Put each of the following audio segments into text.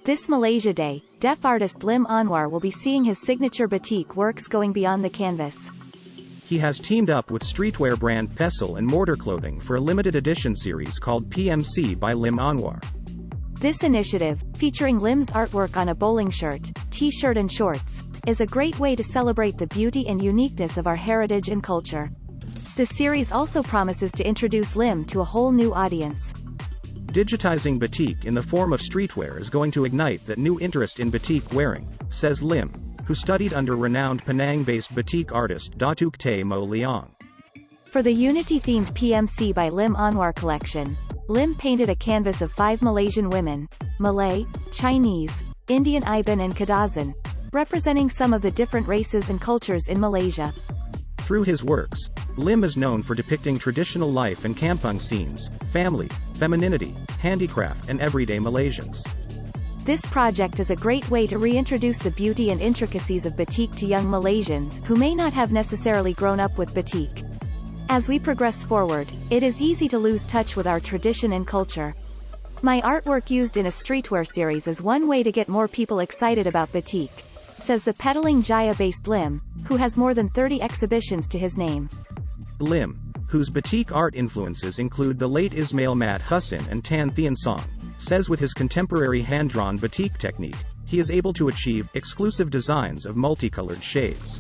This Malaysia Day, deaf artist Lim Anwar will be seeing his signature batik works going beyond the canvas. He has teamed up with streetwear brand Pestle and Mortar Clothing for a limited edition series called PMC by Lim Anwar. This initiative, featuring Lim's artwork on a bowling shirt, t-shirt and shorts, is a great way to celebrate the beauty and uniqueness of our heritage and culture. The series also promises to introduce Lim to a whole new audience. Digitizing batik in the form of streetwear is going to ignite that new interest in batik wearing, says Lim, who studied under renowned Penang-based batik artist Datuk Tay Mo Leong. For the Unity-themed PMC by Lim Anwar collection, Lim painted a canvas of 5 Malaysian women, Malay, Chinese, Indian Iban and Kadazan, representing some of the different races and cultures in Malaysia. Through his works, Lim is known for depicting traditional life and kampung scenes, family, femininity, handicraft and everyday Malaysians. This project is a great way to reintroduce the beauty and intricacies of batik to young Malaysians who may not have necessarily grown up with batik. As we progress forward, it is easy to lose touch with our tradition and culture. My artwork used in a streetwear series is one way to get more people excited about batik, says the pedaling Jaya-based Lim, who has more than 30 exhibitions to his name. Lim, whose batik art influences include the late Ismail Mat Hussin and Tan Thien Song, says with his contemporary hand-drawn batik technique, he is able to achieve exclusive designs of multicolored shades.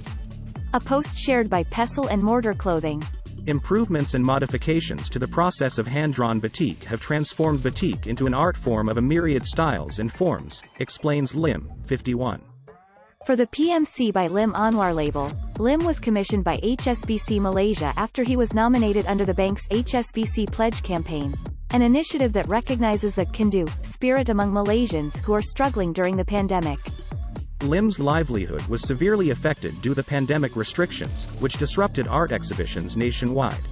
A post shared by Pestle and Mortar Clothing. Improvements and modifications to the process of hand-drawn batik have transformed batik into an art form of a myriad styles and forms, explains Lim, 51. For the PMC by Lim Anwar label, Lim was commissioned by HSBC Malaysia after he was nominated under the bank's HSBC Pledge campaign, an initiative that recognizes the can-do spirit among Malaysians who are struggling during the pandemic. Lim's livelihood was severely affected due to the pandemic restrictions, which disrupted art exhibitions nationwide.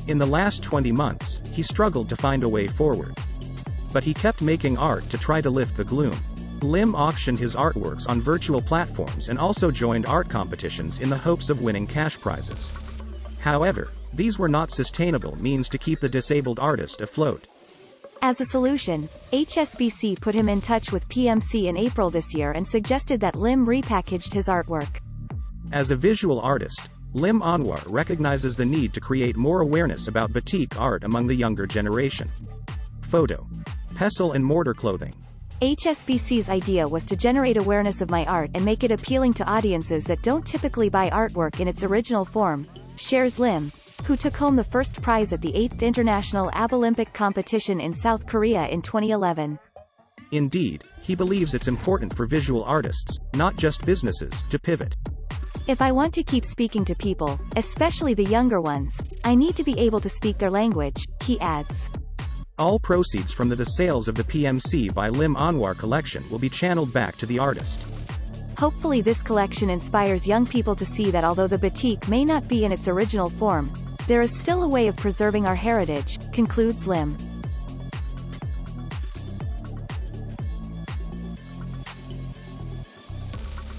In the last 20 months, he struggled to find a way forward. But he kept making art to try to lift the gloom. Lim auctioned his artworks on virtual platforms and also joined art competitions in the hopes of winning cash prizes. However, these were not sustainable means to keep the disabled artist afloat. As a solution, HSBC put him in touch with PMC in April this year and suggested that Lim repackaged his artwork. As a visual artist, Lim Anwar recognizes the need to create more awareness about batik art among the younger generation. Photo. Pestle and Mortar Clothing. HSBC's idea was to generate awareness of my art and make it appealing to audiences that don't typically buy artwork in its original form, shares Lim, who took home the first prize at the 8th International Abolympic Competition in South Korea in 2011. Indeed, he believes it's important for visual artists, not just businesses, to pivot. If I want to keep speaking to people, especially the younger ones, I need to be able to speak their language, he adds. All proceeds from the sales of the PMC by Lim Anwar collection will be channeled back to the artist. Hopefully this collection inspires young people to see that although the batik may not be in its original form, there is still a way of preserving our heritage, concludes Lim.